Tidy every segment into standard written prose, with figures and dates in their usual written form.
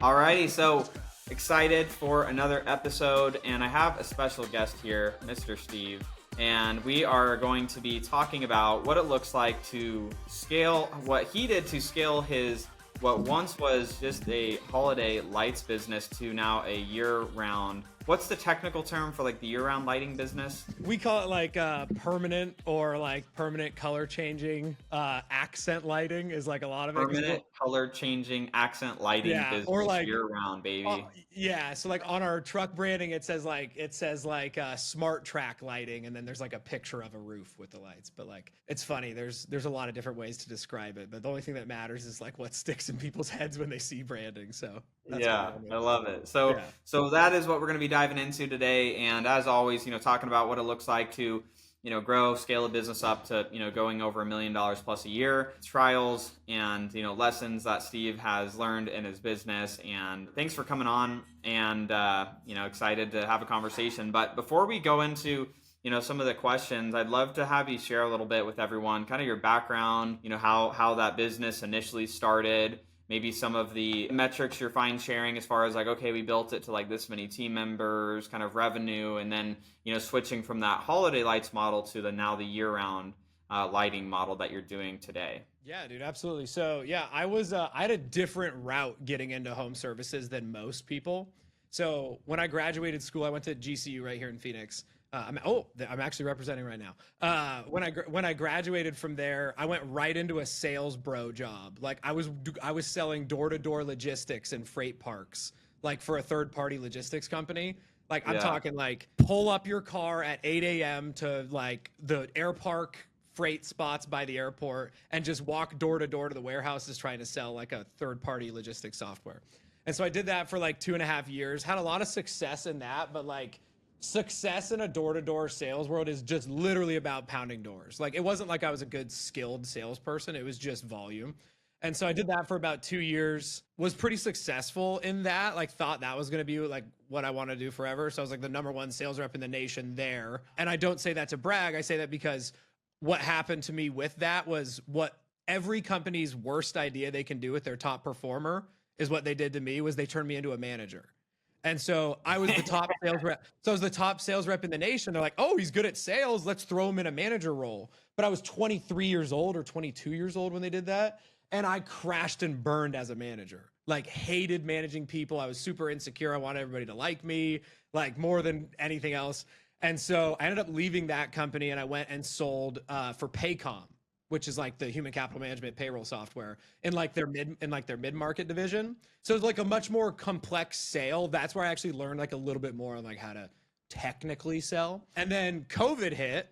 Alrighty, so excited for another episode, and I have a special guest here, Mr. Steve, and we are going to be talking about what it looks like to scale, what he did to scale his what once was just a holiday lights business to now a year-round. What's the technical term for like the year-round lighting business? We call it like permanent or like permanent color changing. Accent lighting is like a lot of it. Permanent color changing accent lighting Yeah, or business like year-round, baby. yeah. So like on our truck branding, it says like smart track lighting, and then there's like a picture of a roof with the lights. But like it's funny. There's a lot of different ways to describe it, but the only thing that matters is like what sticks in people's heads when they see branding. So that's what Yeah, we're I doing. love it. So Yeah. so that is what we're going to be diving into today, and as always, talking about what it looks like to, grow, scale a business up to, going over $1 million plus a year, trials and, lessons that Steve has learned in his business. And thanks for coming on, and excited to have a conversation. But before we go into some of the questions, I'd love to have you share a little bit with everyone, kind of your background, how that business initially started, maybe some of the metrics you're fine sharing as far as like, okay, we built it to like this many team members, kind of revenue, and then, switching from that holiday lights model to the year-round lighting model that you're doing today. Yeah, dude, absolutely. So yeah, I had a different route getting into home services than most people. So when I graduated school, I went to GCU right here in Phoenix. I'm actually representing right now. When I graduated from there, I went right into a sales bro job. Like I was selling door to door logistics in freight parks, like for a third party logistics company. Like I'm Yeah. talking like pull up your car at 8 a.m. to like the air park freight spots by the airport and just walk door to door to the warehouses trying to sell like a third party logistics software. And so I did that for like 2.5 years, had a lot of success in that, but like success in a door to door sales world is just literally about pounding doors. Like it wasn't like I was a good skilled salesperson, it was just volume. And so I did that for about 2 years, was pretty successful in that, like thought that was going to be like what I want to do forever. So I was like the number one sales rep in the nation there. And I don't say that to brag. I say that because what happened to me with that was what every company's worst idea they can do with their top performer is what they did to me was they turned me into a manager. And so I was the top sales rep. So I was the top sales rep in the nation. They're like, oh, he's good at sales. Let's throw him in a manager role. But I was 23 years old or 22 years old when they did that. And I crashed and burned as a manager. Like hated managing people. I was super insecure. I wanted everybody to like me, like more than anything else. And so I ended up leaving that company and I went and sold for Paycom, which is like the human capital management payroll software in their mid-market division. So it's like a much more complex sale. That's where I actually learned like a little bit more on like how to technically sell. And then COVID hit,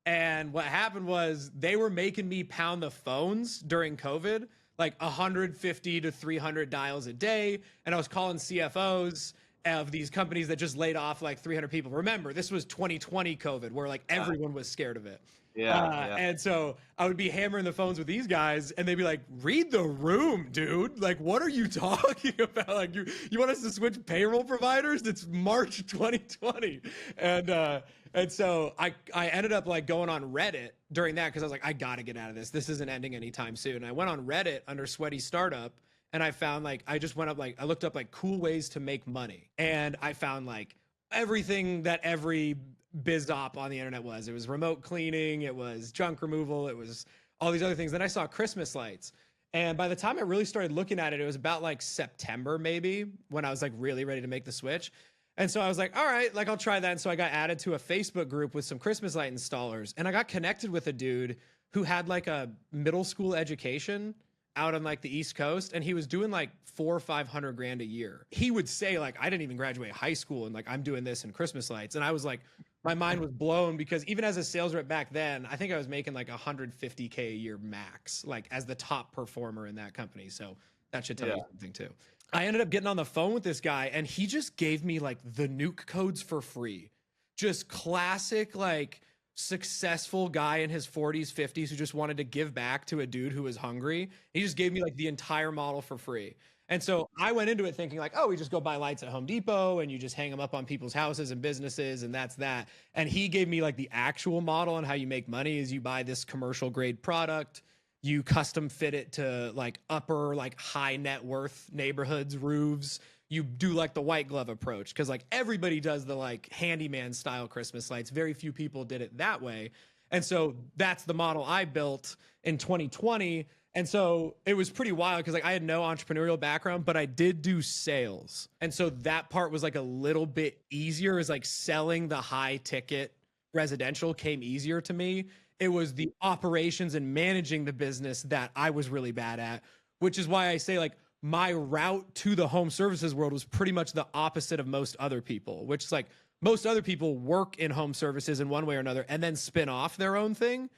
and what happened was they were making me pound the phones during COVID, like 150 to 300 dials a day, and I was calling CFOs of these companies that just laid off like 300 people. Remember, this was 2020 COVID, where like everyone was scared of it. Yeah. And so I would be hammering the phones with these guys, and they'd be like, "Read the room, dude. Like, what are you talking about? Like, you want us to switch payroll providers? It's March 2020." And so I ended up like going on Reddit during that because I was like, I got to get out of this. This isn't ending anytime soon. And I went on Reddit under Sweaty Startup, and I found like I just went up like I looked up like cool ways to make money, and I found like everything that every biz op on the internet was. It was remote cleaning, it was junk removal, it was all these other things. Then I saw Christmas lights. And by the time I really started looking at it, it was about like September maybe when I was like really ready to make the switch. And so I was like, all right, like I'll try that. And so I got added to a Facebook group with some Christmas light installers. And I got connected with a dude who had like a middle school education out on like the East Coast, and he was doing like 400 or 500 grand a year. He would say like, I didn't even graduate high school, and like I'm doing this in Christmas lights. And I was like, my mind was blown because even as a sales rep back then, I think I was making like 150K a year max, like as the top performer in that company. So that should tell you something too. I ended up getting on the phone with this guy, and he just gave me like the nuke codes for free. Just classic, like successful guy in his 40s, 50s who just wanted to give back to a dude who was hungry. He just gave me like the entire model for free. And so I went into it thinking like, oh, we just go buy lights at Home Depot and you just hang them up on people's houses and businesses, and that's that. And he gave me like the actual model on how you make money is you buy this commercial grade product, You custom fit it to like upper, like high net worth neighborhoods, roofs. You do like the white glove approach because like everybody does the like handyman style Christmas lights. Very few people did it that way. And so that's the model I built in 2020. And so it was pretty wild because like I had no entrepreneurial background, but I did do sales. And so that part was like a little bit easier, is like selling the high ticket residential came easier to me. It was the operations and managing the business that I was really bad at, which is why I say like my route to the home services world was pretty much the opposite of most other people, which is like most other people work in home services in one way or another and then spin off their own thing.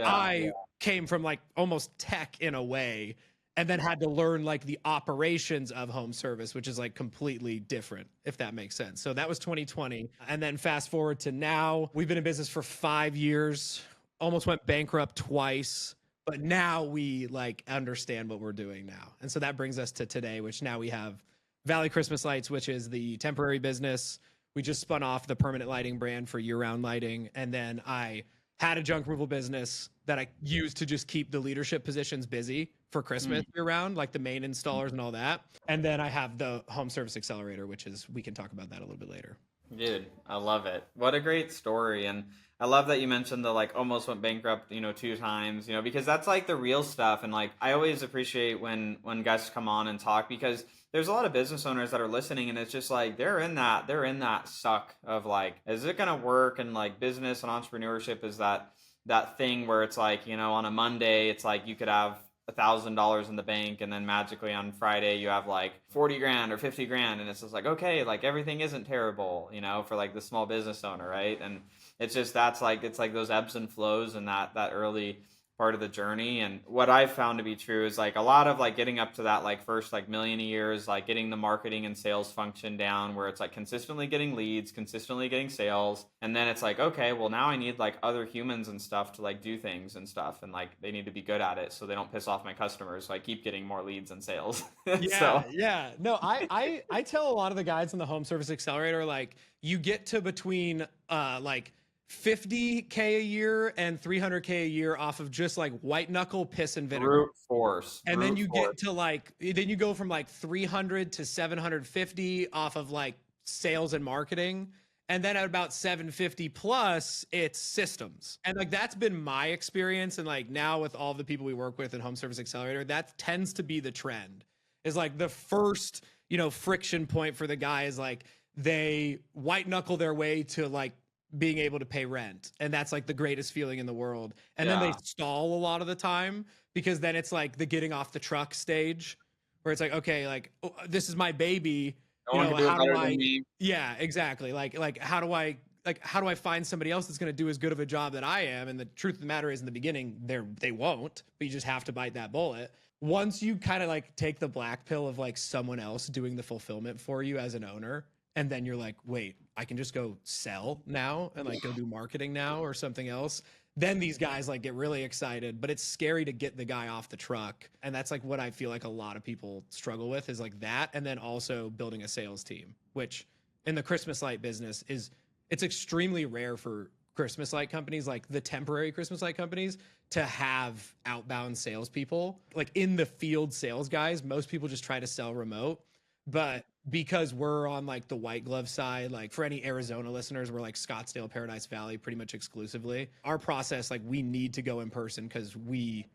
I came from like almost tech in a way and then had to learn like the operations of home service, which is like completely different, if that makes sense. So that was 2020. And then fast forward to now, we've been in business for 5 years, almost went bankrupt twice, but now we like understand what we're doing now. And so that brings us to today, which now we have Valley Christmas Lights, which is the temporary business. We just spun off the permanent lighting brand for year-round lighting. And then I had a junk removal business that I used to just keep the leadership positions busy for Christmas year round, like the main installers and all that. And then I have the home service accelerator, which is, we can talk about that a little bit later. Dude, I love it. What a great story. And I love that you mentioned the like almost went bankrupt, 2 times, because that's like the real stuff. And like I always appreciate when guests come on and talk, because there's a lot of business owners that are listening and it's just like they're in that suck of like, is it gonna work? And like business and entrepreneurship is that thing where it's like, on a Monday it's like you could have $1,000 in the bank and then magically on Friday you have like 40 grand or 50 grand, and it's just like, okay, like everything isn't terrible, for like the small business owner, right? And it's just it's like those ebbs and flows in that early part of the journey. And what I've found to be true is like a lot of like getting up to that like first like million a year is like getting the marketing and sales function down, where it's like consistently getting leads, consistently getting sales, and then it's like, okay, well now I need like other humans and stuff to like do things and stuff, and like they need to be good at it so they don't piss off my customers, so I keep getting more leads and sales. Yeah. No, I tell a lot of the guys in the home service accelerator, like you get to between like 50K a year and 300K a year off of just like white knuckle piss and vinegar. Brute force. And then you get to like, then you go from like 300 to 750 off of like sales and marketing. And then at about 750 plus, it's systems. And like that's been my experience. And like now with all the people we work with in Home Service Accelerator, that tends to be the trend. Is like the first, friction point for the guy is like they white knuckle their way to like being able to pay rent, and that's like the greatest feeling in the world. And then they stall a lot of the time, because then it's like the getting off the truck stage where it's like, okay, like, oh, this is my baby, No one can do it how do better I than me. yeah, exactly, like how do I find somebody else that's going to do as good of a job that I am? And the truth of the matter is, in the beginning they won't, but you just have to bite that bullet. Once you kind of like take the black pill of like someone else doing the fulfillment for you as an owner, and then you're like, wait, I can just go sell now and like go do marketing now or something else. Then these guys like get really excited, but it's scary to get the guy off the truck. And that's like what I feel like a lot of people struggle with, is like that. And then also building a sales team, which in the Christmas light business it's extremely rare for Christmas light companies, like the temporary Christmas light companies, to have outbound salespeople. Like in the field sales guys, most people just try to sell remote. But because we're on like the white glove side, like for any Arizona listeners, we're like Scottsdale, Paradise Valley pretty much exclusively. Our process, like we need to go in person because we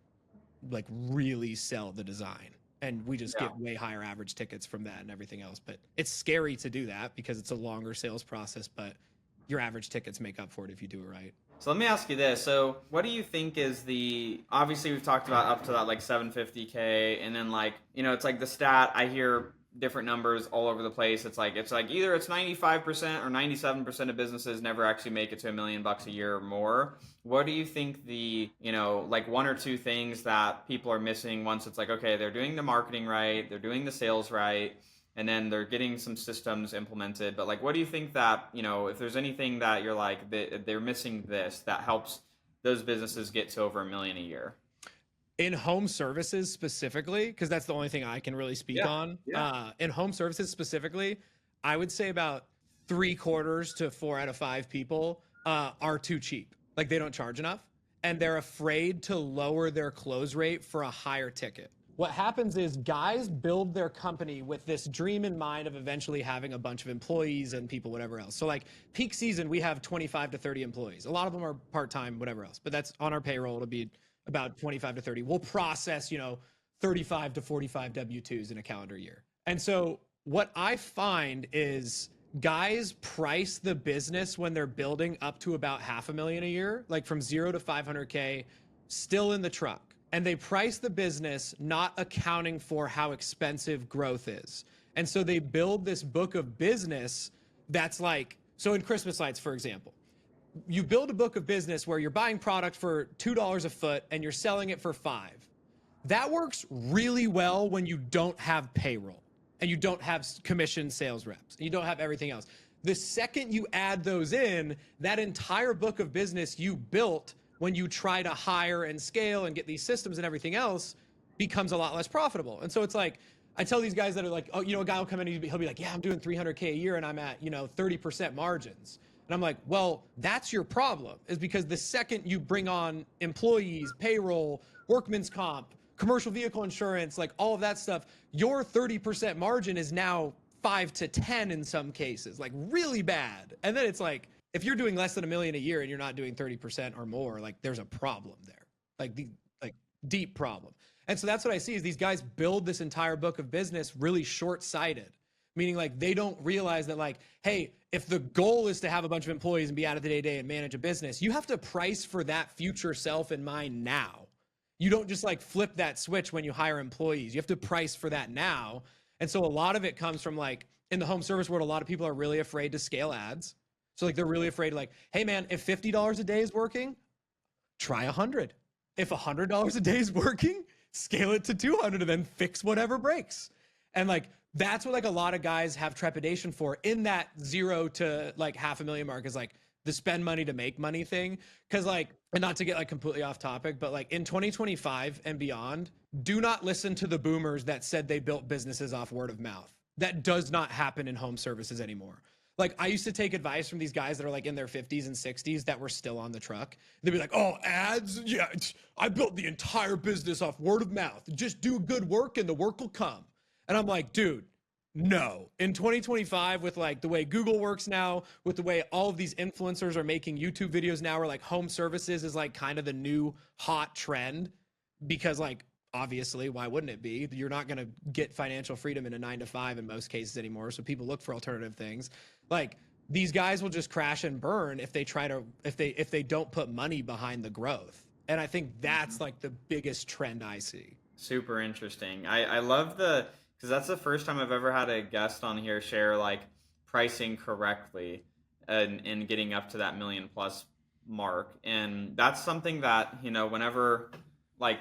like really sell the design, and we just get way higher average tickets from that and everything else. But it's scary to do that because it's a longer sales process, but your average tickets make up for it if you do it right. So let me ask you this. So what do you think is obviously we've talked about up to that like 750K, and then like, it's like the stat, I hear different numbers all over the place. It's like either it's 95% or 97% of businesses never actually make it to $1 million a year or more. What do you think like one or two things that people are missing once it's like, okay, they're doing the marketing right, they're doing the sales right, and then they're getting some systems implemented, but like, what do you think that, if there's anything that you're like, they're missing this that helps those businesses get to over $1 million a year? In home services specifically, because that's the only thing I can really speak on. In home services specifically, I would say about 3/4 to 4 out of 5 people are too cheap. Like they don't charge enough. and they're afraid to lower their close rate for a higher ticket. What happens is guys build their company with this dream in mind of eventually having a bunch of employees and people, whatever else. So like peak season, we have 25 to 30 employees. A lot of them are part-time, whatever else, but that's on our payroll. It'll be about 25 to 30. We'll process, 35 to 45 W-2s in a calendar year. And so what I find is guys price the business when they're building up to about $500,000 a year, like from 0 to 500K, still in the truck. And they price the business not accounting for how expensive growth is. And so they build this book of business that's like, so in Christmas lights, for example, you build a book of business where you're buying product for $2 a foot and you're selling it for $5. That works really well when you don't have payroll and you don't have commission sales reps and you don't have everything else. The second you add those in, that entire book of business you built when you try to hire and scale and get these systems and everything else becomes a lot less profitable. And so it's like, I tell these guys that are like, oh, a guy will come in and he'll be like, yeah, I'm doing 300K a year and I'm at, 30% margins. And I'm like, well, that's your problem, is because the second you bring on employees, payroll, workman's comp, commercial vehicle insurance, like all of that stuff, your 30% margin is now 5 to 10 in some cases, like really bad. And then it's like, if you're doing less than $1 million a year and you're not doing 30% or more, like there's a problem there, like deep problem. And so that's what I see is these guys build this entire book of business really short-sighted, meaning like they don't realize that like, hey, if the goal is to have a bunch of employees and be out of the day and manage a business, you have to price for that future self in mind now. You don't just like flip that switch when you hire employees. You have to price for that now. And so a lot of it comes from like in the home service world, a lot of people are really afraid to scale ads. So like they're really afraid like, hey man, if $50 a day is working, try 100. If $100 a day is working, scale it to 200 and then fix whatever breaks. And like, that's what like a lot of guys have trepidation for in that 0 to like $500,000 mark is like the spend money to make money thing. Cause like, and not to get like completely off topic, but like in 2025 and beyond, do not listen to the boomers that said they built businesses off word of mouth. That does not happen in home services anymore. Like I used to take advice from these guys that are like in their 50s and 60s that were still on the truck. They'd be like, oh, ads? Yeah, I built the entire business off word of mouth. Just do good work and the work will come. And I'm like, dude, no. In 2025, with like the way Google works now, with the way all of these influencers are making YouTube videos now, where like home services is like kind of the new hot trend, because like, obviously, why wouldn't it be? You're not going to get financial freedom in a 9-to-5 in most cases anymore. So people look for alternative things. Like these guys will just crash and burn if they try to, if they don't put money behind the growth. And I think that's like the biggest trend I see. Super interesting. I love because that's the first time I've ever had a guest on here share like pricing correctly and getting up to that $1 million+ mark. And that's something that, whenever like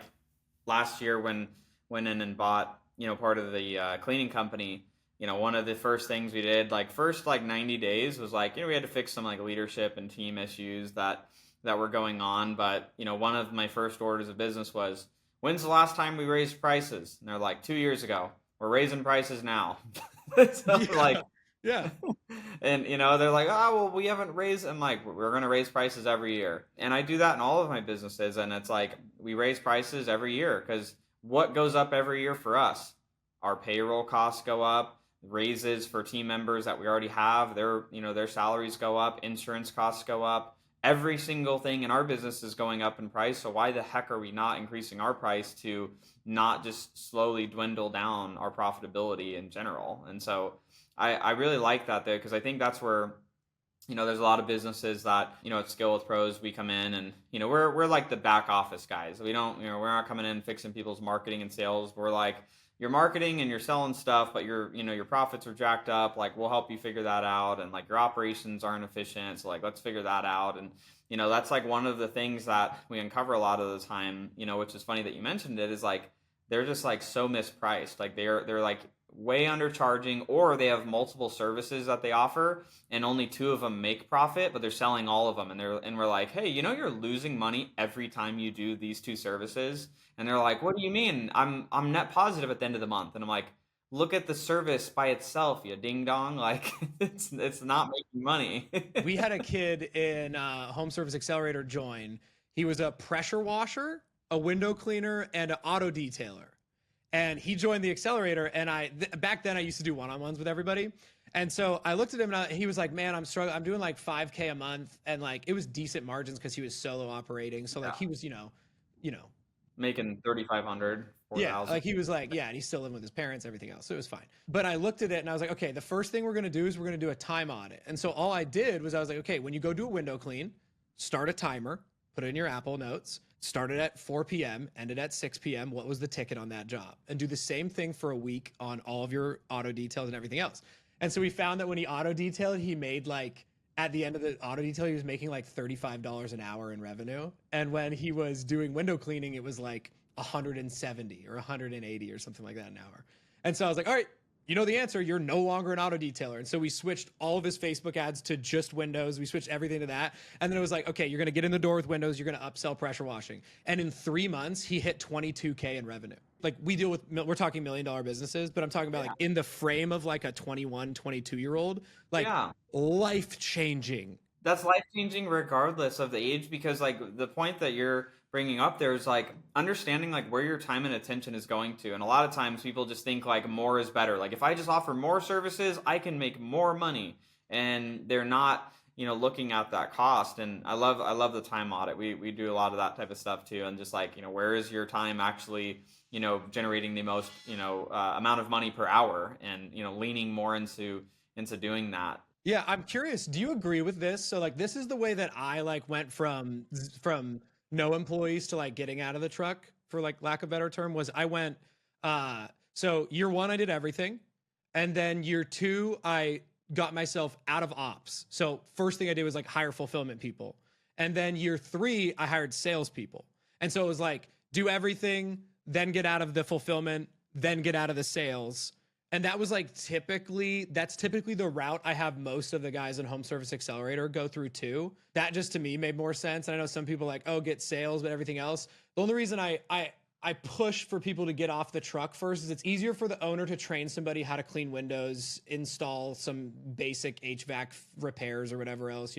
last year when went in and bought, part of the cleaning company, one of the first things we did, like first like 90 days was like, we had to fix some like leadership and team issues that were going on. But, one of my first orders of business was, when's the last time we raised prices? And they're like, 2 years ago. We're raising prices now. So Yeah. like, Yeah. and they're like, oh, well, we haven't raised. I'm like, we're going to raise prices every year. And I do that in all of my businesses. And it's like, we raise prices every year because what goes up every year for us? Our payroll costs go up, raises for team members that we already have, their salaries go up, insurance costs go up. Every single thing in our business is going up in price. So why the heck are we not increasing our price to not just slowly dwindle down our profitability in general? And so I really like that there, because I think that's where, there's a lot of businesses that, at Skill with Pros, we come in and, we're like the back office guys. We don't, we're not coming in fixing people's marketing and sales. We're like, you're marketing and you're selling stuff, but your profits are jacked up. Like, we'll help you figure that out. And like your operations aren't efficient. So like, let's figure that out. And, that's like one of the things that we uncover a lot of the time, which is funny that you mentioned it, is like, they're just like so mispriced. Like they're like way undercharging, or they have multiple services that they offer and only 2 of them make profit, but they're selling all of them. And we're like, hey, you're losing money every time you do these 2 services. And they're like, what do you mean? I'm net positive at the end of the month. And I'm like, look at the service by itself, you ding dong. Like it's not making money. We had a kid in Home Service Accelerator join. He was a pressure washer, a window cleaner, and an auto detailer. And he joined the accelerator. And back then I used to do one-on-ones with everybody. And so I looked at him and he was like, man, I'm struggling. I'm doing like 5K a month. And like, it was decent margins because he was solo operating. So like he was, making 3,500, yeah, 4,000. like he was like, yeah, and he's still living with his parents, everything else. So it was fine. But I looked at it and I was like, okay, the first thing we're going to do is we're going to do a time audit. And so all I did was I was like, okay, when you go do a window clean, start a timer, put it in your Apple Notes, start it at 4 p.m., end it at 6 p.m. What was the ticket on that job? And do the same thing for a week on all of your auto details and everything else. And so we found that when he auto detailed, he made like, at the end of the auto detail, he was making like $35 an hour in revenue. And when he was doing window cleaning, it was like 170 or 180 or something like that an hour. And so I was like, all right, you know the answer. You're no longer an auto detailer. And so we switched all of his Facebook ads to just windows. We switched everything to that. And then it was like, okay, you're going to get in the door with windows. You're going to upsell pressure washing. And in 3 months, he hit 22K in revenue. Like we're talking $1 million businesses, but I'm talking about like in the frame of like a 21, 22-year-old, like life-changing. That's life-changing regardless of the age, because like the point that you're bringing up there is like understanding like where your time and attention is going to. And a lot of times people just think like more is better. Like if I just offer more services, I can make more money, and they're not, looking at that cost. And I love the time audit. We do a lot of that type of stuff too. And just like, where is your time actually, generating the most, amount of money per hour, and, leaning more into doing that. Yeah, I'm curious. Do you agree with this? So like this is the way that I like went from no employees to like getting out of the truck, for like lack of a better term, was I went so year 1 I did everything, and then year 2 I got myself out of ops. So first thing I did was like hire fulfillment people. And then year 3 I hired salespeople. And so it was like do everything, then get out of the fulfillment, then get out of the sales. And that was like that's typically the route I have most of the guys in Home Service Accelerator go through too. That just to me made more sense. And I know some people are like, oh, get sales, but everything else. The only reason I push for people to get off the truck first is it's easier for the owner to train somebody how to clean windows, install some basic HVAC repairs or whatever else,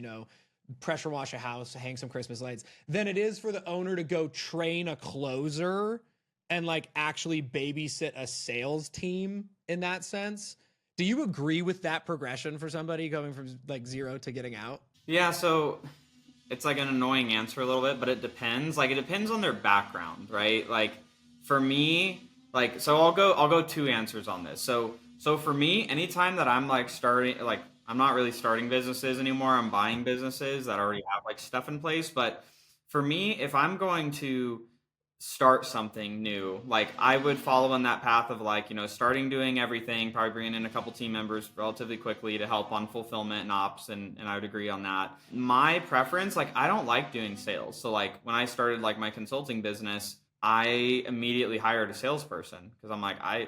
pressure wash a house, hang some Christmas lights, than it is for the owner to go train a closer and like actually babysit a sales team in that sense. Do you agree with that progression for somebody going from like 0 to getting out? Yeah, so it's like an annoying answer a little bit, but it depends. Like it depends on their background, right? Like for me, like so I'll go 2 answers on this. So for me, anytime that I'm like starting, like I'm not really starting businesses anymore. I'm buying businesses that already have like stuff in place. But for me, if I'm going to start something new, like I would follow on that path of like, starting doing everything, probably bringing in a couple team members relatively quickly to help on fulfillment and ops. And I would agree on that. My preference, like I don't like doing sales. So like when I started like my consulting business, I immediately hired a salesperson because I'm like, I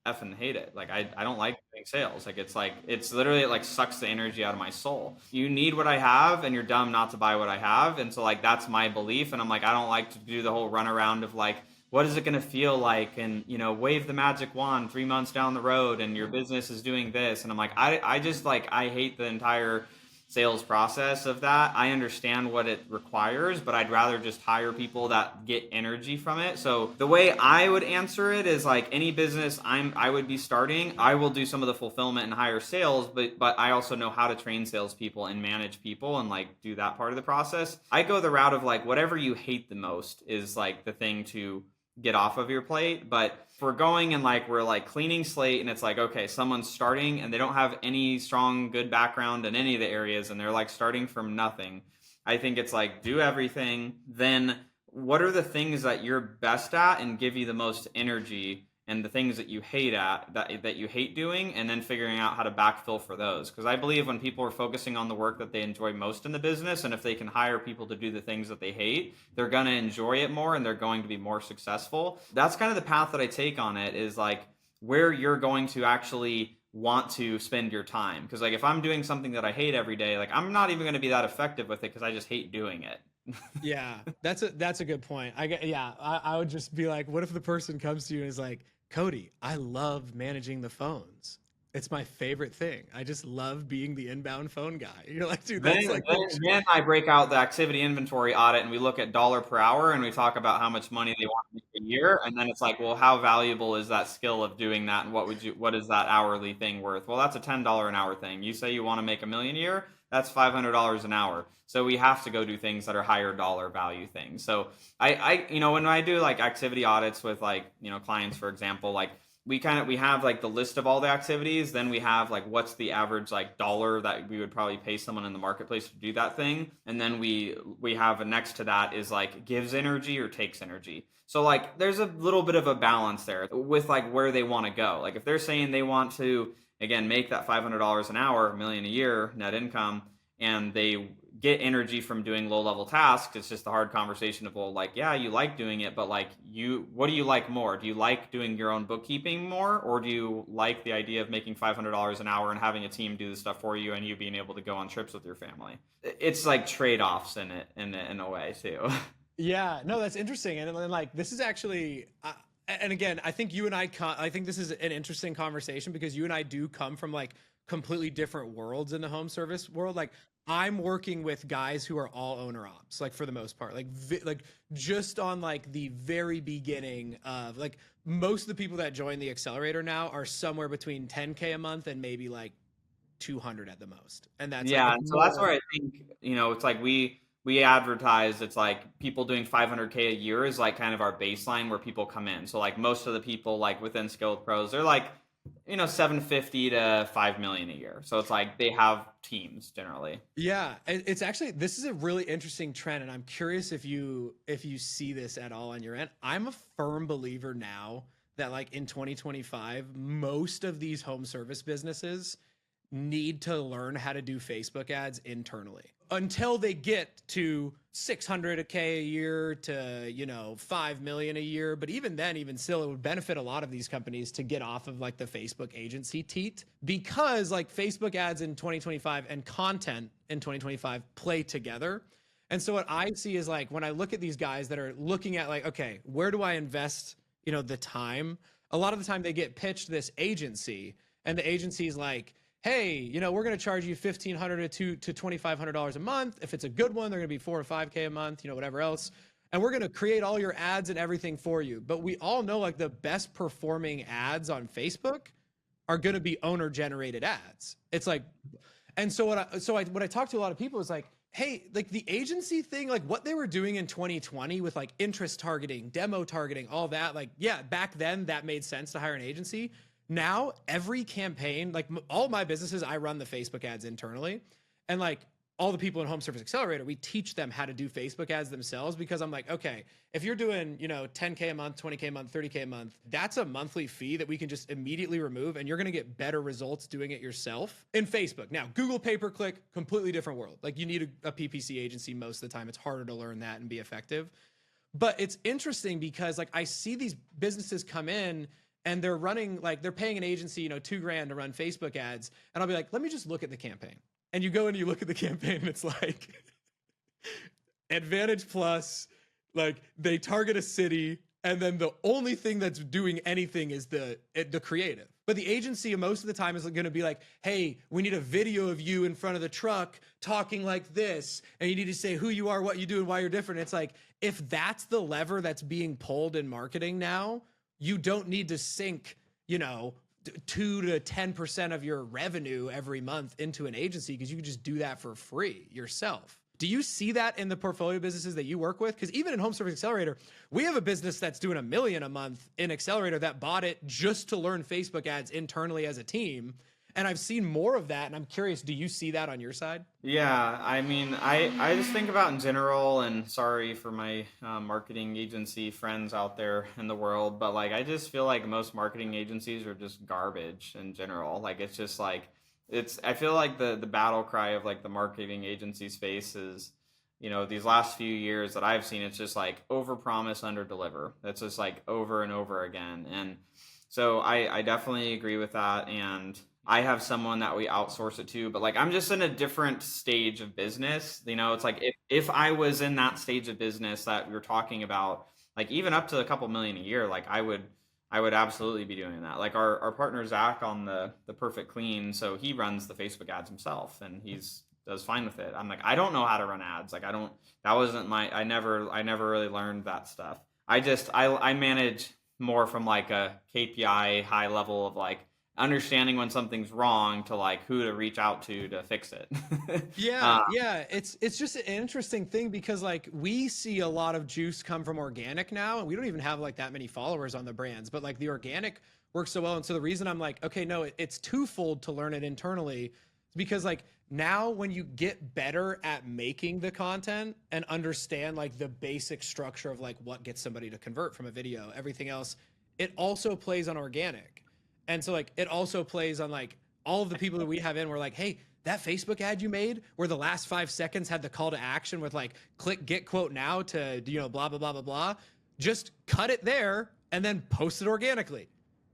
effing hate it. Like I don't like doing sales. Like it's literally, it like sucks the energy out of my soul. You need what I have and you're dumb not to buy what I have. And so like that's my belief. And I'm like, I don't like to do the whole runaround of like, what is it going to feel like? And wave the magic wand 3 months down the road and your business is doing this. And I'm like, I just like, I hate the entire sales process of that. I understand what it requires, but I'd rather just hire people that get energy from it. So the way I would answer it is like any business I would be starting, I will do some of the fulfillment and hire sales, but I also know how to train salespeople and manage people and like do that part of the process. I go the route of like whatever you hate the most is like the thing to get off of your plate. But if we're going and like we're like cleaning slate and it's like, okay, someone's starting and they don't have any strong good background in any of the areas and they're like starting from nothing, I think it's like do everything. Then what are the things that you're best at and give you the most energy, and the things that you hate at that you hate doing, and then figuring out how to backfill for those. Because I believe when people are focusing on the work that they enjoy most in the business, and if they can hire people to do the things that they hate, they're going to enjoy it more and they're going to be more successful. That's kind of the path that I take on it, is like where you're going to actually want to spend your time. Because like if I'm doing something that I hate every day, like I'm not even going to be that effective with it because I just hate doing it. Yeah, that's a good point. I would just be like, what if the person comes to you and is like, Cody, I love managing the phones. It's my favorite thing. I just love being the inbound phone guy. You're like, dude, Then, that's like then, then I break out the activity inventory audit and we look at dollar per hour and we talk about how much money they want to make a year. And then it's like, well, how valuable is that skill of doing that? And what is that hourly thing worth? Well, that's a $10 an hour thing. You say you want to make a million a year, that's $500 an hour. So we have to go do things that are higher dollar value things. So when I do like activity audits with like, clients, for example, like we have like the list of all the activities, then we have like what's the average like dollar that we would probably pay someone in the marketplace to do that thing, and then we have next to that is like gives energy or takes energy. So like there's a little bit of a balance there with like where they want to go. Like if they're saying they want to again make that $500 an hour, a million a year net income, and they get energy from doing low level tasks, it's just the hard conversation of, well, like, yeah, you like doing it, but like what do you like more? Do you like doing your own bookkeeping more, or do you like the idea of making $500 an hour and having a team do the stuff for you and you being able to go on trips with your family? It's like trade-offs in it in a way too. Yeah, no, that's interesting. And then like this is actually and again, I think you and I think this is an interesting conversation because you and I do come from like completely different worlds in the home service world. Like I'm working with guys who are all owner ops, like for the most part, like just on like the very beginning of like most of the people that join the accelerator now are somewhere between 10K a month and maybe like 200 at the most. And that's like Yeah, it's and so that's more. where I think, it's like we advertise it's like people doing 500K a year is like kind of our baseline where people come in. So like most of the people like within Skilled Pros, they're like 750 to 5 million a year. So it's like they have teams generally. Yeah, it's actually this is a really interesting trend, and I'm curious if you see this at all on your end. I'm a firm believer now that like in 2025, most of these home service businesses need to learn how to do Facebook ads internally until they get to 600K a year to 5 million a year. But even then, even still, it would benefit a lot of these companies to get off of like the Facebook agency teat, because like Facebook ads in 2025 and content in 2025 play together. And so what I see is like when I look at these guys that are looking at like, okay, where do I invest the time? A lot of the time they get pitched this agency, and the agency is like, hey, we're going to charge you $1,500 to $2,500 a month. If it's a good one, they're going to be 4 or 5K a month, whatever else. And we're going to create all your ads and everything for you. But we all know like the best performing ads on Facebook are going to be owner generated ads. It's like, and so what I talk to a lot of people is like, hey, like the agency thing, like what they were doing in 2020 with like interest targeting, demo targeting, all that, like, yeah, back then that made sense to hire an agency. Now every campaign, like all my businesses, I run the Facebook ads internally, and like all the people in Home Service Accelerator, we teach them how to do Facebook ads themselves, because I'm like, okay, if you're doing 10K a month, 20K a month, 30K a month, that's a monthly fee that we can just immediately remove, and you're going to get better results doing it yourself in Facebook. Now Google pay-per-click, completely different world. Like you need a PPC agency most of the time. It's harder to learn that and be effective. But it's interesting because like I see these businesses come in and they're running, like they're paying an agency, $2,000 to run Facebook ads. And I'll be like, let me just look at the campaign. And you go and you look at the campaign and it's like Advantage Plus, like they target a city, and then the only thing that's doing anything is the creative. But the agency most of the time is going to be like, hey, we need a video of you in front of the truck talking like this, and you need to say who you are, what you do, and why you're different. It's like, if that's the lever that's being pulled in marketing now, you don't need to sink 2 to 10% of your revenue every month into an agency, because you can just do that for free yourself. Do you see that in the portfolio businesses that you work with? Because even in Home Service Accelerator, we have a business that's doing $1 million a month in Accelerator that bought it just to learn Facebook ads internally as a team. And I've seen more of that, and I'm curious, do you see that on your side? Yeah, I mean, I just think about in general, and sorry for my marketing agency friends out there in the world, but like I just feel like most marketing agencies are just garbage in general. Like it's just like I feel like the battle cry of like the marketing agency space is, these last few years that I've seen, it's just like over promise, under deliver. That's just like over and over again. And so I definitely agree with that. And I have someone that we outsource it to, but like I'm just in a different stage of business. It's like if I was in that stage of business that we were talking about, like even up to a couple million a year, like I would absolutely be doing that. Like our partner Zach on the Perfect Clean, so he runs the Facebook ads himself, and he's does fine with it. I'm like, I don't know how to run ads. Like I don't. That wasn't my. I never really learned that stuff. I manage more from like a KPI high level of like understanding when something's wrong to like who to reach out to fix it. Yeah, yeah, it's just an interesting thing because like we see a lot of juice come from organic now, and we don't even have like that many followers on the brands, but like the organic works so well. And so the reason I'm like, okay, no, it's twofold to learn it internally, is because like now when you get better at making the content and understand like the basic structure of like what gets somebody to convert from a video, everything else, it also plays on organic. And so like it also plays on like all of the people that we have in, we're like, hey, that Facebook ad you made where the last 5 seconds had the call to action with like click get quote now to, you know, blah, blah, blah, blah, blah. Just cut it there and then post it organically.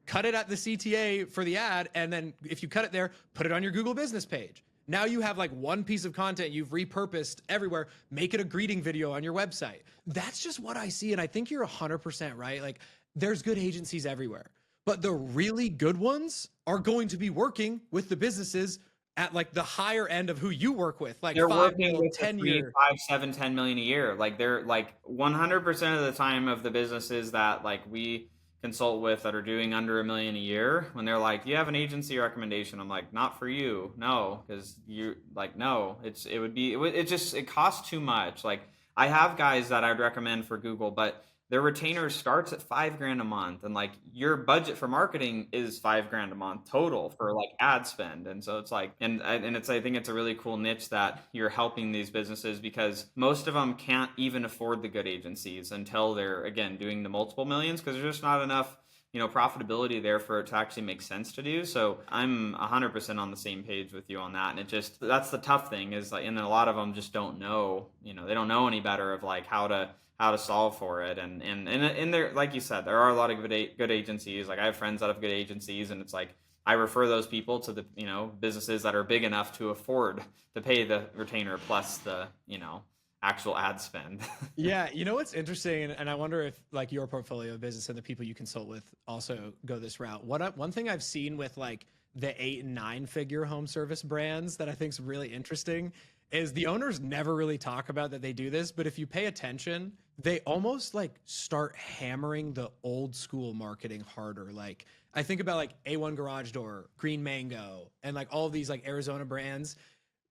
Cut it at the CTA for the ad. And then if you cut it there, put it on your Google business page. Now you have like one piece of content you've repurposed everywhere. Make it a greeting video on your website. That's just what I see. And I think you're 100% right. Like there's good agencies everywhere, but the really good ones are going to be working with the businesses at like the higher end of who you work with, like they're 5 working mil, with 10 3, year. 5, 7, 10 million a year. Like they're like 100% of the time of the businesses that like we consult with that are doing under $1 million a year, when they're like, "Do you have an agency recommendation?" I'm like, "Not for you, no, because you like no. It costs too much." Like I have guys that I'd recommend for Google, but their retainer starts at 5 grand a month, and like your budget for marketing is 5 grand a month total for like ad spend. And so it's like, and it's, I think it's a really cool niche that you're helping these businesses, because most of them can't even afford the good agencies until they're again doing the multiple millions, because there's just not enough, you know, profitability there for it to actually make sense to do. So I'm 100% on the same page with you on that. And it just, that's the tough thing is like, and a lot of them just don't know, you know, they don't know any better of like how to solve for it. And there, like you said, there are a lot of good agencies. Like I have friends that have good agencies, and it's like I refer those people to the, you know, businesses that are big enough to afford to pay the retainer plus the, you know, actual ad spend. Yeah, you know what's interesting, and I wonder if like your portfolio of business and the people you consult with also go this route. One thing I've seen with like the 8 and 9 figure home service brands that I think is really interesting is the owners never really talk about that they do this, but if you pay attention, they almost like start hammering the old school marketing harder. Like I think about like A1 Garage Door, Green Mango, and like all of these like Arizona brands.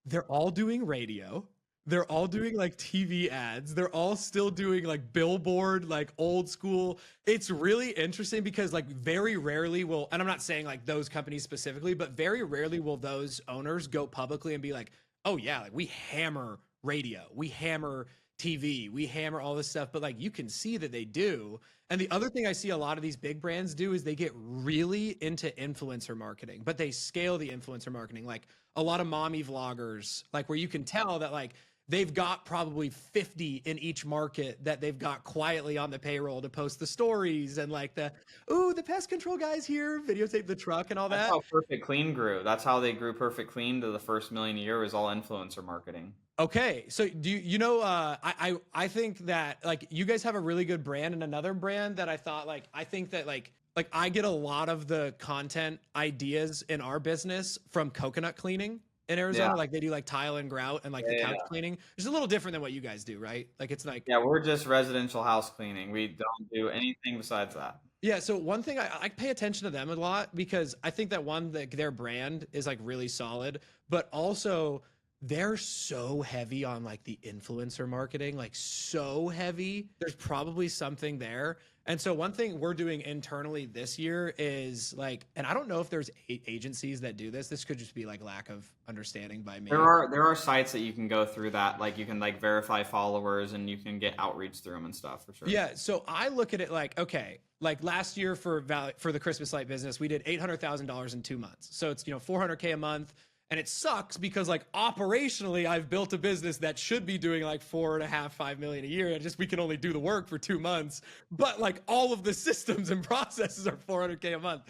They're all doing radio. They're all doing like TV ads. They're all still doing like billboard, like old school. It's really interesting because like very rarely will, and I'm not saying like those companies specifically, but very rarely will those owners go publicly and be like, oh yeah, like we hammer radio, we hammer TV, we hammer all this stuff. But like you can see that they do. And the other thing I see a lot of these big brands do is they get really into influencer marketing, but they scale the influencer marketing. Like a lot of mommy vloggers, like where you can tell that like they've got probably 50 in each market that they've got quietly on the payroll to post the stories and like the, ooh, the pest control guy's here, videotape the truck and all That's that. how Perfect Clean grew. That's how they grew Perfect Clean to the first million a year, was all influencer marketing. Okay, so do you know? I think that like you guys have a really good brand, and another brand that I thought like I think that like I get a lot of the content ideas in our business from coconut cleaning in Arizona. Yeah. Like they do like tile and grout and like the Yeah, couch yeah. cleaning. It's a little different than what you guys do, right? Like it's like Yeah, we're just residential house cleaning. We don't do anything besides that. yeah. So one thing I pay attention to them a lot because I think that one like their brand is like really solid, but also they're so heavy on like the influencer marketing, like so heavy. There's probably something there. And so one thing we're doing internally this year is like, and I don't know if there's agencies that do this. This could just be like lack of understanding by me. There are sites that you can go through that, like you can like verify followers and you can get outreach through them and stuff for sure. Yeah, so I look at it like, okay, like last year for the Christmas light business, we did $800,000 in 2 months. So it's, you know, 400K a month. And it sucks because like operationally, I've built a business that should be doing like 4.5, 5 million a year. And just we can only do the work for 2 months. But like all of the systems and processes are 400K a month.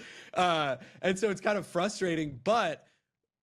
And so it's kind of frustrating. But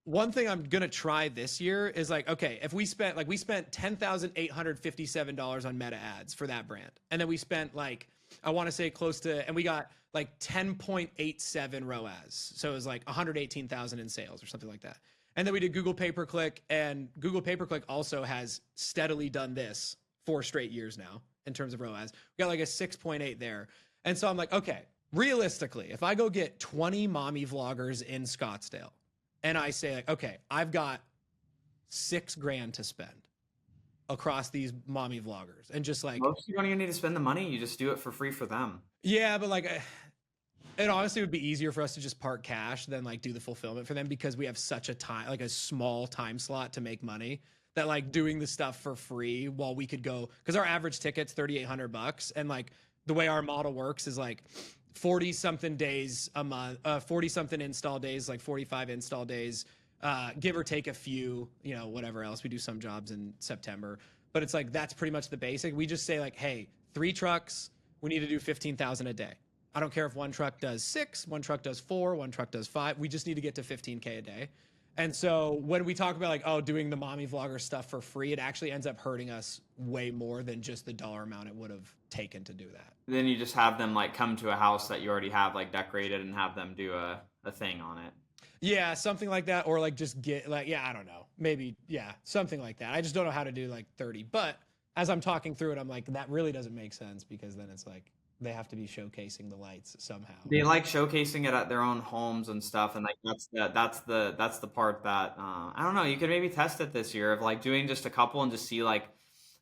one thing I'm gonna try this year is like, okay, if we spent $10,857 on meta ads for that brand, and then we spent like I want to say close to, and we got like 10.87 ROAS. So it was like 118,000 in sales or something like that. And then we did Google pay-per-click, and Google pay-per-click also has steadily done this 4 straight years now in terms of ROAS. We got like a 6.8 there. And so I'm like, okay, realistically, if I go get 20 mommy vloggers in Scottsdale and I say like, okay, I've got $6,000 to spend across these mommy vloggers, and just like, most you don't even need to spend the money. You just do it for free for them. yeah, but like, it honestly would be easier for us to just park cash than like do the fulfillment for them, because we have such a time, like a small time slot to make money, that like doing the stuff for free while we could go, because our average ticket's $3,800, and like the way our model works is like 40 something days a month, 40 something install days, like 45 install days, give or take a few, you know, whatever else. We do some jobs in September, but it's like, that's pretty much the basic. We just say like, hey, 3 trucks, we need to do 15,000 a day. I don't care if one truck does 6, one truck does 4, one truck does 5. We just need to get to 15K a day. And so when we talk about like, oh, doing the mommy vlogger stuff for free, it actually ends up hurting us way more than just the dollar amount it would have taken to do that. Then you just have them like come to a house that you already have like decorated and have them do a thing on it. Yeah, something like that. Or like just get like, yeah, I don't know. Maybe, yeah, something like that. I just don't know how to do like 30. But as I'm talking through it, I'm like, that really doesn't make sense, because then it's like, they have to be showcasing the lights somehow. They like showcasing it at their own homes and stuff, and like that's the part that I don't know. You could maybe test it this year of like doing just a couple and just see like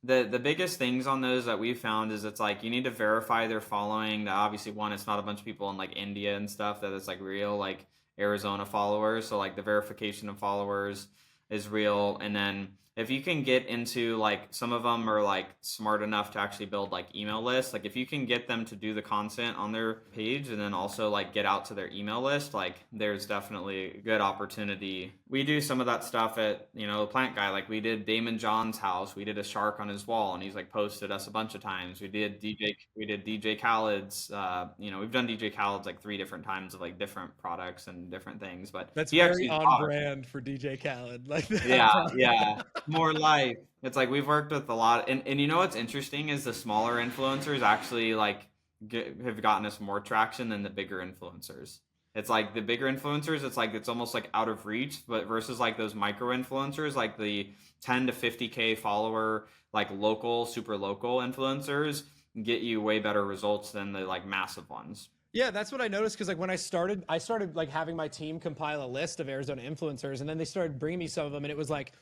the biggest things on those that we've found is it's like you need to verify their following. That obviously one, it's not a bunch of people in like India and stuff, that it's like real like Arizona followers. So like the verification of followers is real, and then if you can get into like some of them are like smart enough to actually build like email lists, like if you can get them to do the content on their page and then also like get out to their email list, like there's definitely a good opportunity. We do some of that stuff at, you know, Plant Guy. Like we did Damon John's house, we did a shark on his wall, and he's like posted us a bunch of times. We did DJ Khaled's, you know, we've done DJ Khaled's like 3 different times of like different products and different things, but that's very on brand for DJ Khaled. Like that. Yeah. More life. It's like we've worked with a lot, and you know what's interesting is the smaller influencers actually like have gotten us more traction than the bigger influencers. It's like the bigger influencers, it's like it's almost like out of reach, but versus like those micro influencers, like the 10 to 50K follower, like local, super local influencers get you way better results than the like massive ones. Yeah, that's what I noticed, because like when I started like having my team compile a list of Arizona influencers, and then they started bringing me some of them, and it was like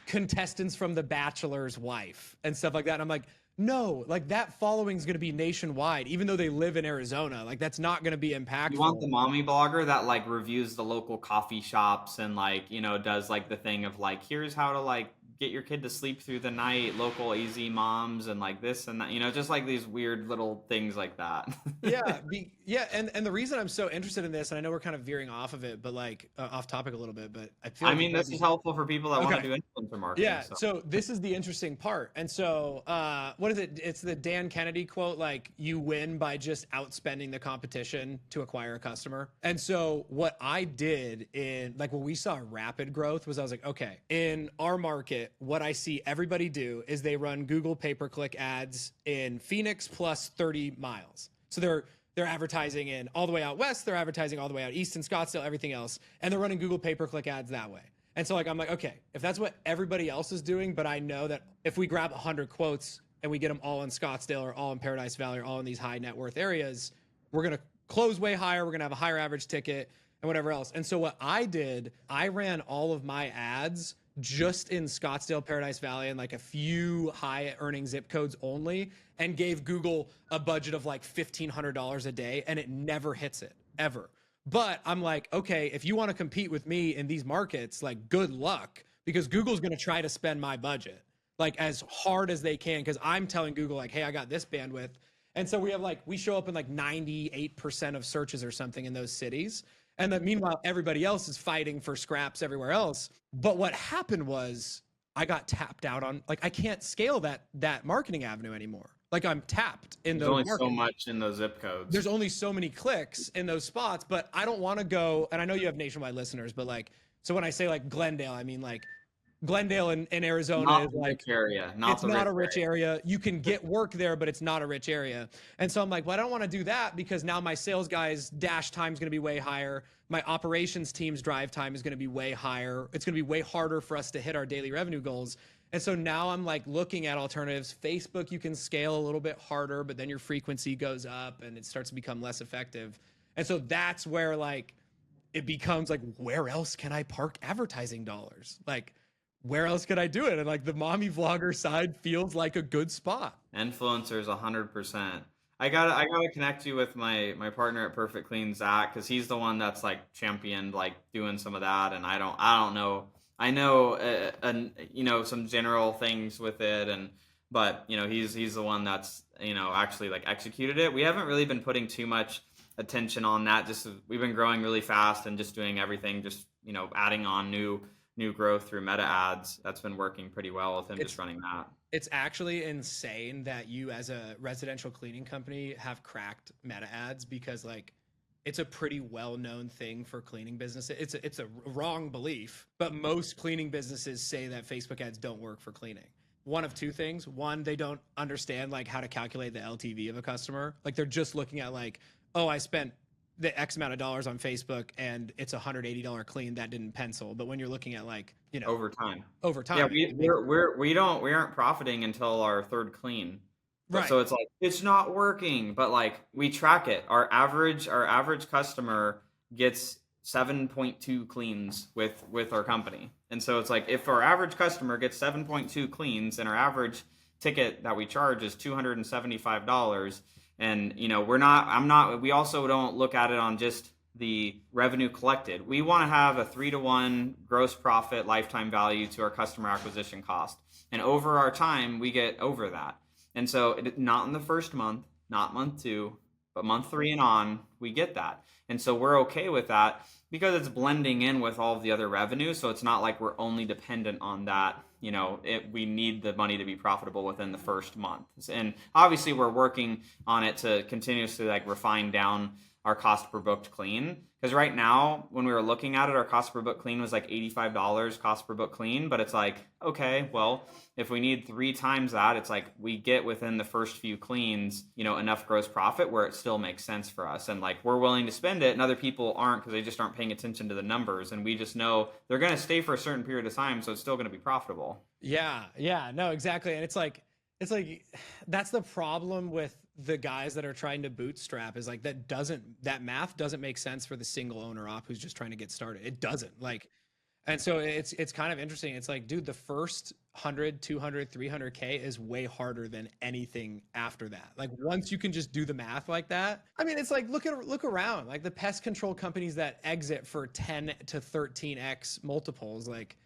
contestants from The Bachelor's wife and stuff like that. And I'm like, no, like that following is going to be nationwide, even though they live in Arizona. Like that's not going to be impactful. You want the mommy blogger that like reviews the local coffee shops and like, you know, does like the thing of like, here's how to like get your kid to sleep through the night, local easy moms, and like this and that, you know, just like these weird little things like that. Yeah. And the reason I'm so interested in this, and I know we're kind of veering off of it, but like off topic a little bit, but I mean, this is helpful for people that want to do influencer marketing. Yeah. So this is the interesting part. And so, what is it? It's the Dan Kennedy quote, like you win by just outspending the competition to acquire a customer. And so what I did in like when we saw rapid growth was I was like, okay, in our market, what I see everybody do is they run Google pay-per-click ads in Phoenix plus 30 miles. So they're advertising in all the way out west, they're advertising all the way out east in Scottsdale, everything else, and they're running Google pay-per-click ads that way. And so like I'm like, okay, if that's what everybody else is doing, but I know that if we grab 100 quotes and we get them all in Scottsdale or all in Paradise Valley or all in these high net worth areas, we're going to close way higher, we're going to have a higher average ticket and whatever else. And so what I did, I ran all of my ads just in Scottsdale, Paradise Valley, and like a few high earning zip codes only, and gave Google a budget of like $1,500 a day, and it never hits it ever. But I'm like, okay, if you want to compete with me in these markets, like good luck, because Google's going to try to spend my budget like as hard as they can, because I'm telling Google like, hey, I got this bandwidth. And so we have like, we show up in like 98% of searches or something in those cities. And then meanwhile, everybody else is fighting for scraps everywhere else. But what happened was I got tapped out on, like, I can't scale that marketing avenue anymore. Like I'm tapped in those markets. There's only so much in those zip codes. There's only so many clicks in those spots, but I don't want to go, and I know you have nationwide listeners, but like, so when I say like Glendale, I mean like Glendale in Arizona Not is the rich like, area, not it's the not rich a rich area. area. You can get work there, but it's not a rich area. And so I'm like, well, I don't want to do that because now my sales guys' dash time is going to be way higher. My operations team's drive time is going to be way higher. It's going to be way harder for us to hit our daily revenue goals. And so now I'm like looking at alternatives. Facebook, you can scale a little bit harder, but then your frequency goes up and it starts to become less effective. And so that's where like it becomes like, where else can I park advertising dollars? Like, where else could I do it? And like the mommy vlogger side feels like a good spot. Influencers 100%. I gotta connect you with my partner at Perfect Clean, Zach, because he's the one that's like championed like doing some of that, and I don't know. I know some general things with it, and but he's the one that's actually like executed it. We haven't really been putting too much attention on that. Just we've been growing really fast and just doing everything, just adding on new growth through meta ads. That's been working pretty well with him, just It's running that. it's actually insane that you as a residential cleaning company have cracked meta ads because like it's a pretty well-known thing for cleaning businesses. It's a wrong belief, but most cleaning businesses say that Facebook ads don't work for cleaning. One of two things. One, they don't understand like how to calculate the LTV of a customer. Like they're just looking at like, oh, I spent the X amount of dollars on Facebook and it's $180 clean that didn't pencil. But when you're looking at like, Over time. over Yeah, time, we it makes we aren't profiting until our third clean. But right. so it's like it's not working, but like we track it. Our average customer gets 7.2 cleans with our company. And so it's like if our average customer gets 7.2 cleans and our average ticket that we charge is $275, and we also don't look at it on just the revenue collected. We want to have a 3-to-1 gross profit lifetime value to our customer acquisition cost. And over our time, we get over that. And so not in the first month, not month 2, but month 3 and on, we get that. And so we're okay with that because it's blending in with all of the other revenue. So it's not like we're only dependent on that. We need the money to be profitable within the first month. And obviously we're working on it to continuously like refine down our cost per booked clean. Because right now, when we were looking at it, our cost per book clean was like $85 cost per book clean. But it's like, okay, well, if we need 3 times that, it's like we get within the first few cleans, enough gross profit where it still makes sense for us. And like we're willing to spend it and other people aren't because they just aren't paying attention to the numbers. And we just know they're going to stay for a certain period of time. So it's still going to be profitable. Yeah, no, exactly. And it's like that's the problem with the guys that are trying to bootstrap is like that math doesn't make sense for the single owner op who's just trying to get started. It doesn't. Like, and so it's kind of interesting. It's like, dude, the first 100, 200, 300K is way harder than anything after that. Like once you can just do the math like that. I mean, it's like look around. Like the pest control companies that exit for 10 to 13x multiples, like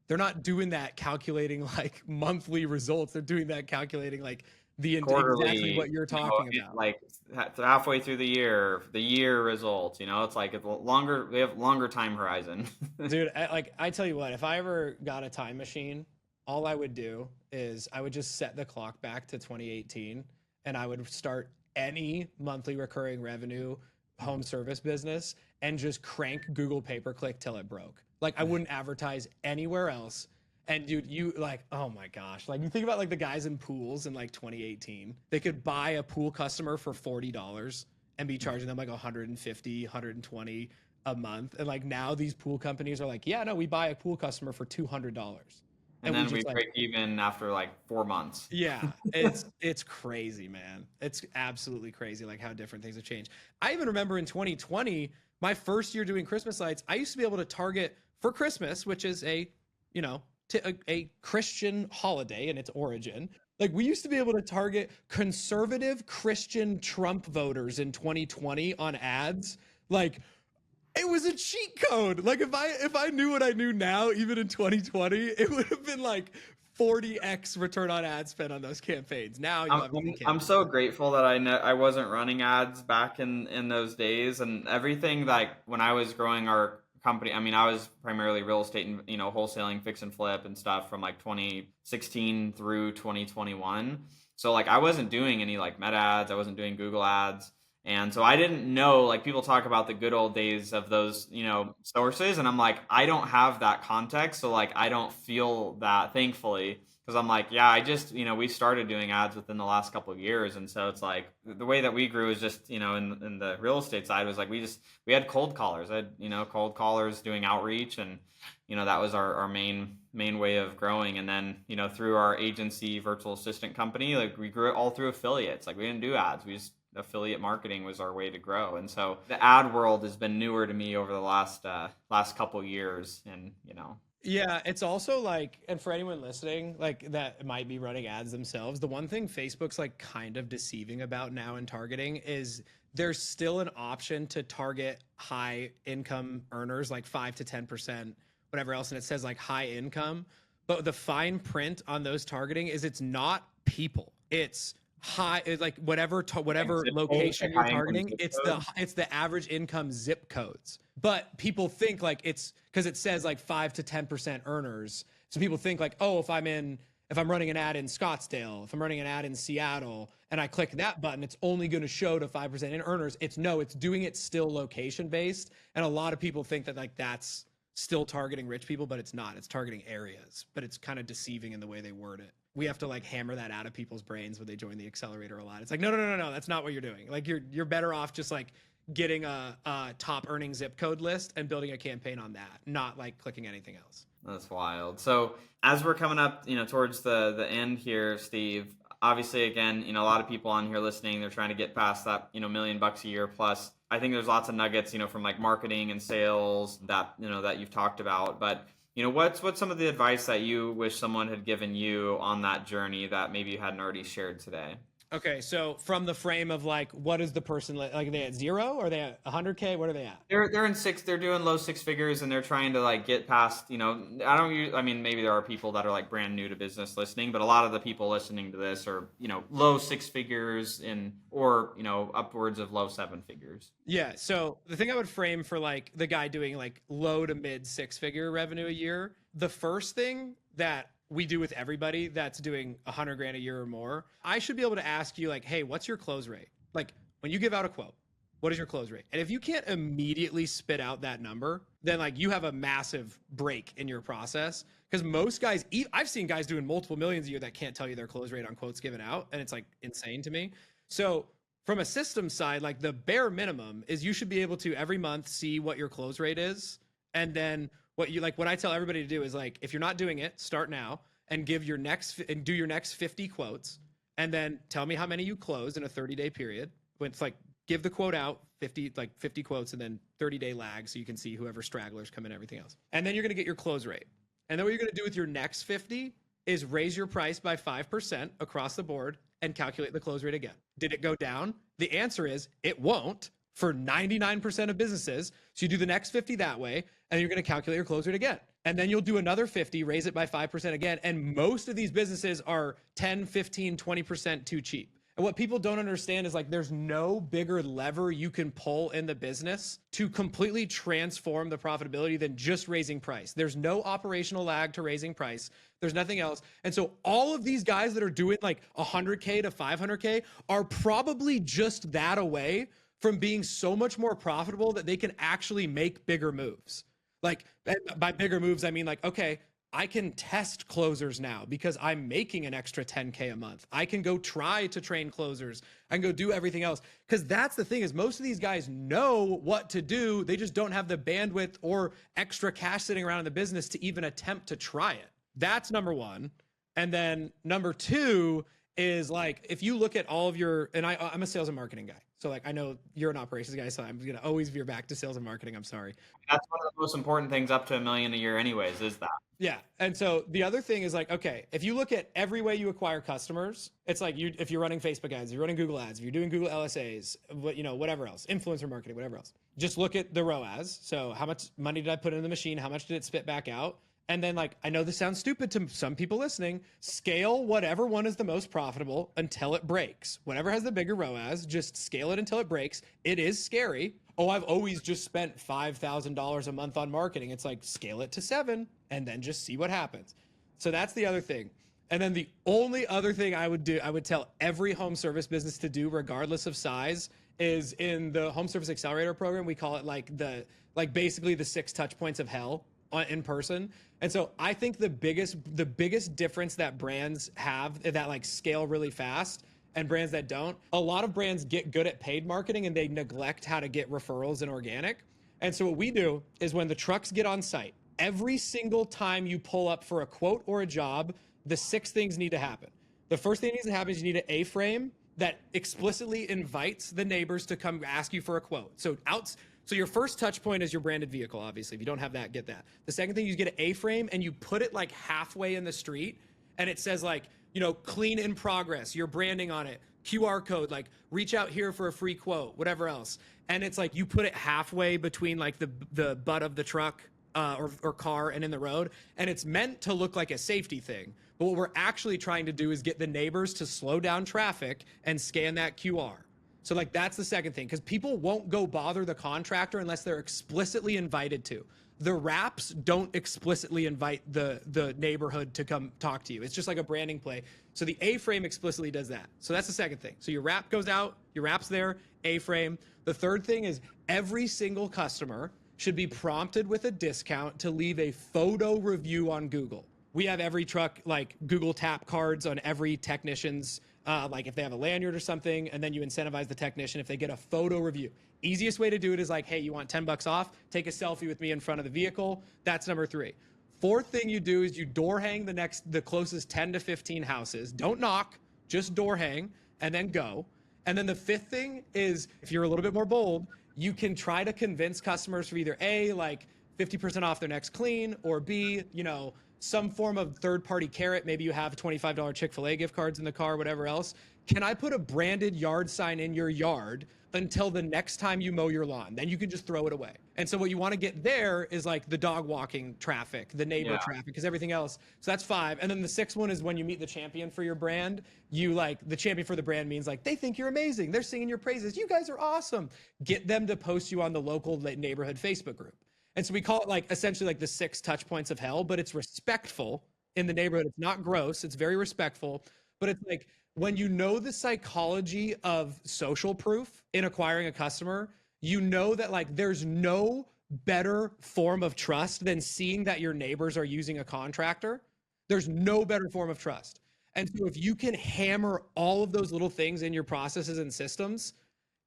they're not doing that calculating like monthly results. They're doing that calculating like exactly Quarterly, what you're talking about. like halfway through the year results. It's like it's longer. They have longer time horizon. Dude, I tell you what, if I ever got a time machine, all I would do is I would just set the clock back to 2018 and I would start any monthly recurring revenue home service business and just crank Google pay-per-click till it broke. Like I wouldn't advertise anywhere else. And dude, you like, oh my gosh. Like you think about like the guys in pools in like 2018. They could buy a pool customer for $40 and be charging them like 150, 120 a month. And like now these pool companies are like, yeah, no, we buy a pool customer for $200. And And we then we just like, break even after like 4 months. yeah, it's crazy, man. It's absolutely crazy like how different things have changed. I even remember in 2020, my first year doing Christmas lights, I used to be able to target for Christmas, which is you know, a Christian holiday in its origin. Like we used to be able to target conservative Christian Trump voters in 2020 on ads. Like it was a cheat code. Like if I knew what I knew now, even in 2020, it would have been like 40x return on ad spend on those campaigns. Now you obviously I'm can't do so that. grateful that I wasn't running ads back in those days, and everything like when I was growing our company. I mean, I was primarily real estate and wholesaling, fix and flip and stuff from like 2016 through 2021. So like I wasn't doing any like meta ads, I wasn't doing Google ads, And so I didn't know, like, people talk about the good old days of those, sources. And I'm like, I don't have that context. So, like, I don't feel that, thankfully, because I'm like, yeah, I just, we started doing ads within the last couple of years. And so it's like the way that we grew is just, in the real estate side was like, we had cold callers. I had, cold callers doing outreach. And, that was our main way of growing. And then, through our agency virtual assistant company, like, we grew it all through affiliates. Like, we didn't do ads. We just affiliate marketing was our way to grow. And so the ad world has been newer to me over the last couple years. And Yeah, it's also like, and for anyone listening, like that might be running ads themselves, the one thing Facebook's like kind of deceiving about now in targeting is there's still an option to target high income earners, like 5 to 10%, whatever else, and it says like high income. But the fine print on those targeting is it's not people. It's high, it's like whatever location you're targeting, it's the average income zip codes. But people think like it's because it says like 5 to 10% earners. So people think like, oh, if I'm running an ad in Scottsdale, if I'm running an ad in Seattle, and I click that button, it's only going to show to 5% in earners. It's doing it still location based. And a lot of people think that like that's still targeting rich people, but it's not. It's targeting areas, but it's kind of deceiving in the way they word it. We have to like hammer that out of people's brains when they join the accelerator a lot. It's like, no, that's not what you're doing. Like you're better off just like getting a top earning zip code list and building a campaign on that, not like clicking anything else. That's wild. So as we're coming up, towards the end here, Steve, obviously, again, a lot of people on here listening, they're trying to get past that, $1 million a year plus. I think there's lots of nuggets, from like marketing and sales that, that you've talked about. But, what's some of the advice that you wish someone had given you on that journey that maybe you hadn't already shared today? Okay, so from the frame of like, what is the person like? Are they at 0? Or are they at 100K? What are they at? They're in six. They're doing low six figures, and they're trying to like get past. I mean, maybe there are people that are like brand new to business listening, but a lot of the people listening to this are low six figures or upwards of low seven figures. Yeah. So the thing I would frame for like the guy doing like low to mid 6-figure revenue a year, the first thing that we do with everybody that's doing 100 grand a year or more, I should be able to ask you like, hey, what's your close rate? Like when you give out a quote, what is your close rate? And if you can't immediately spit out that number, then like you have a massive break in your process. Because most guys, I've seen guys doing multiple millions a year that can't tell you their close rate on quotes given out. And it's like insane to me. So from a system side, like the bare minimum is you should be able to every month see what your close rate is. And then what I tell everybody to do is like, if you're not doing it, start now and do your next 50 quotes. And then tell me how many you closed in a 30-day period. When it's like, give the quote out 50 quotes and then 30-day lag. So you can see whoever stragglers come in, everything else. And then you're going to get your close rate. And then what you're going to do with your next 50 is raise your price by 5% across the board and calculate the close rate again. Did it go down? The answer is it won't for 99% of businesses. So you do the next 50 that way, and you're going to calculate your close rate again. And then you'll do another 50, raise it by 5% again. And most of these businesses are 10, 15, 20% too cheap. And what people don't understand is like there's no bigger lever you can pull in the business to completely transform the profitability than just raising price. There's no operational lag to raising price. There's nothing else. And so all of these guys that are doing like 100K to 500K are probably just that away from being so much more profitable that they can actually make bigger moves. Like by bigger moves, I mean like, okay, I can test closers now because I'm making an extra 10K a month. I can go try to train closers. I can go do everything else. Because that's the thing is most of these guys know what to do. They just don't have the bandwidth or extra cash sitting around in the business to even attempt to try it. That's number one. And then number two is like, if you look at all of your, and I'm a sales and marketing guy. So like, I know you're an operations guy, so I'm going to always veer back to sales and marketing. I'm sorry. That's one of the most important things up to $1 million a year anyways, is that. Yeah. And so the other thing is like, okay, if you look at every way you acquire customers, it's like if you're running Facebook ads, if you're running Google ads, if you're doing Google LSAs, whatever else, influencer marketing, whatever else, just look at the ROAS. So how much money did I put in the machine? How much did it spit back out? And then like, I know this sounds stupid to some people listening, scale whatever one is the most profitable until it breaks. Whatever has the bigger ROAS, just scale it until it breaks. It is scary. Oh, I've always just spent $5,000 a month on marketing. It's like scale it to 7 and then just see what happens. So that's the other thing. And then the only other thing I would tell every home service business to do, regardless of size, is in the Home Service Accelerator program. We call it like basically the 6 touch points of hell in person. And so I think the biggest difference that brands have that like scale really fast and brands that don't, a lot of brands get good at paid marketing and they neglect how to get referrals and organic. And so what we do is when the trucks get on site, every single time you pull up for a quote or a job, the 6 things need to happen. The first thing that needs to happen is you need an A-frame that explicitly invites the neighbors to come ask you for a quote. So your first touch point is your branded vehicle, obviously. If you don't have that, get that. The second thing, you get an A-frame and you put it like halfway in the street and it says like, clean in progress, your branding on it, QR code, like reach out here for a free quote, whatever else. And it's like you put it halfway between like the butt of the truck or car and in the road. And it's meant to look like a safety thing. But what we're actually trying to do is get the neighbors to slow down traffic and scan that QR. So like that's the second thing, because people won't go bother the contractor unless they're explicitly invited to. The wraps don't explicitly invite the neighborhood to come talk to you. It's just like a branding play. So the A-frame explicitly does that. So that's the second thing. So your wrap goes out, your wrap's there, A-frame. The third thing is every single customer should be prompted with a discount to leave a photo review on Google. We have every truck like Google tap cards on every technician's, like if they have a lanyard or something, and then you incentivize the technician if they get a photo review. Easiest way to do it is like, hey, you want $10 off? Take a selfie with me in front of the vehicle. That's number 3. Fourth thing you do is you door hang the closest 10 to 15 houses. Don't knock, just door hang and then go. And then the fifth thing is, if you're a little bit more bold, you can try to convince customers for either A, like 50% off their next clean, or B, some form of third-party carrot. Maybe you have $25 Chick-fil-A gift cards in the car, whatever else. Can I put a branded yard sign in your yard until the next time you mow your lawn? Then you can just throw it away. And so what you want to get there is like the dog walking traffic, the neighbor traffic, because everything else. So that's 5. And then the 6th one is when you meet the champion for your brand. The champion for the brand means like, they think you're amazing. They're singing your praises. You guys are awesome. Get them to post you on the local neighborhood Facebook group. And so we call it like essentially like the 6 touch points of hell, but it's respectful in the neighborhood. It's not gross. It's very respectful, but it's like when you know the psychology of social proof in acquiring a customer, you know that like there's no better form of trust than seeing that your neighbors are using a contractor. There's no better form of trust. And so if you can hammer all of those little things in your processes and systems,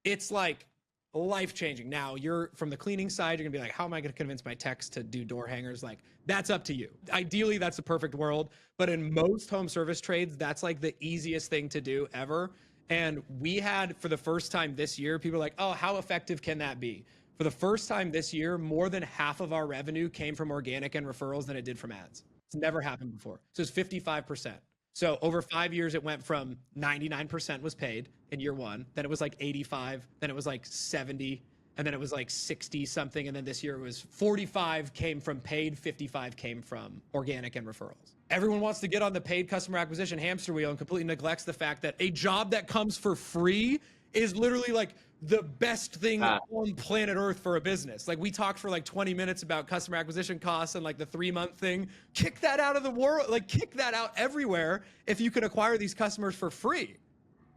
it's like life-changing. Now you're from the cleaning side, you're gonna be like, how am I gonna convince my techs to do door hangers? Like, that's up to you. Ideally, that's the perfect world, but in most home service trades, that's like the easiest thing to do ever. And we had, for the first time this year, people are like, oh, how effective can that be? For the first time this year, more than half of our revenue came from organic and referrals than it did from ads. It's never happened before. So it's 55%. So over 5 years, it went from 99% was paid in year 1. Then it was like 85. Then it was like 70. And then it was like 60 something. And then this year it was 45 came from paid, 55 came from organic and referrals. Everyone wants to get on the paid customer acquisition hamster wheel and completely neglects the fact that a job that comes for free is literally like the best thing on planet Earth for a business. Like we talked for like 20 minutes about customer acquisition costs and like the 3-month thing. Kick that out of the world, like kick that out everywhere if you can acquire these customers for free.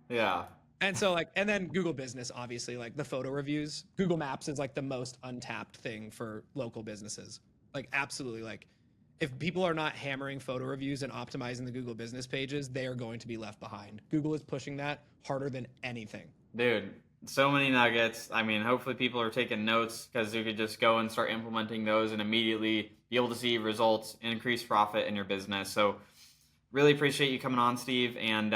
Yeah. And so like, and then Google Business, obviously, like the photo reviews. Google Maps is like the most untapped thing for local businesses. Like absolutely, like if people are not hammering photo reviews and optimizing the Google Business pages, they are going to be left behind. Google is pushing that harder than anything. Dude, so many nuggets. I mean, hopefully people are taking notes because you could just go and start implementing those and immediately be able to see results, increase profit in your business. So really appreciate you coming on, Steve. And,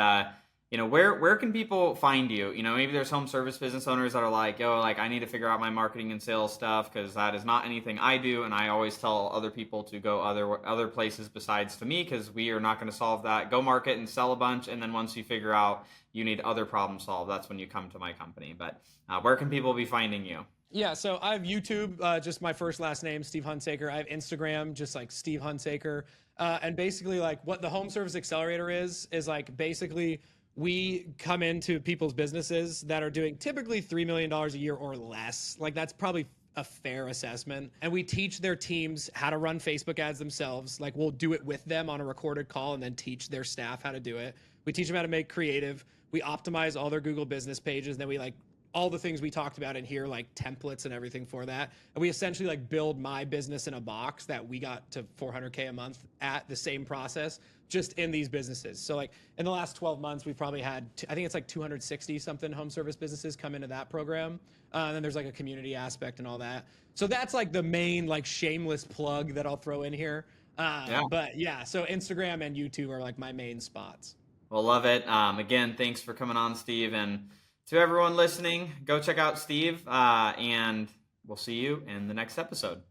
where can people find you? Maybe there's home service business owners that are like, I need to figure out my marketing and sales stuff because that is not anything I do. And I always tell other people to go other places besides to me because we are not going to solve that. Go market and sell a bunch. And then once you figure out you need other problems solved, that's when you come to my company. But where can people be finding you? Yeah, so I have YouTube, just my first last name, Steve Hunsaker. I have Instagram, just like Steve Hunsaker. And basically like what the Home Service Accelerator is like basically we come into people's businesses that are doing typically $3 million a year or less. Like that's probably a fair assessment. And we teach their teams how to run Facebook ads themselves. Like we'll do it with them on a recorded call and then teach their staff how to do it. We teach them how to make creative. We optimize all their Google Business pages. Then we like all the things we talked about in here, like templates and everything for that. And we essentially like build my business in a box that we got to 400K a month at the same process, just in these businesses. So like in the last 12 months, we've probably had, I think it's like 260 something home service businesses come into that program. And then there's like a community aspect and all that. So that's like the main like shameless plug that I'll throw in here. Yeah. But yeah, so Instagram and YouTube are like my main spots. Well, love it. Again, thanks for coming on, Steve. And to everyone listening, go check out Steve, and we'll see you in the next episode.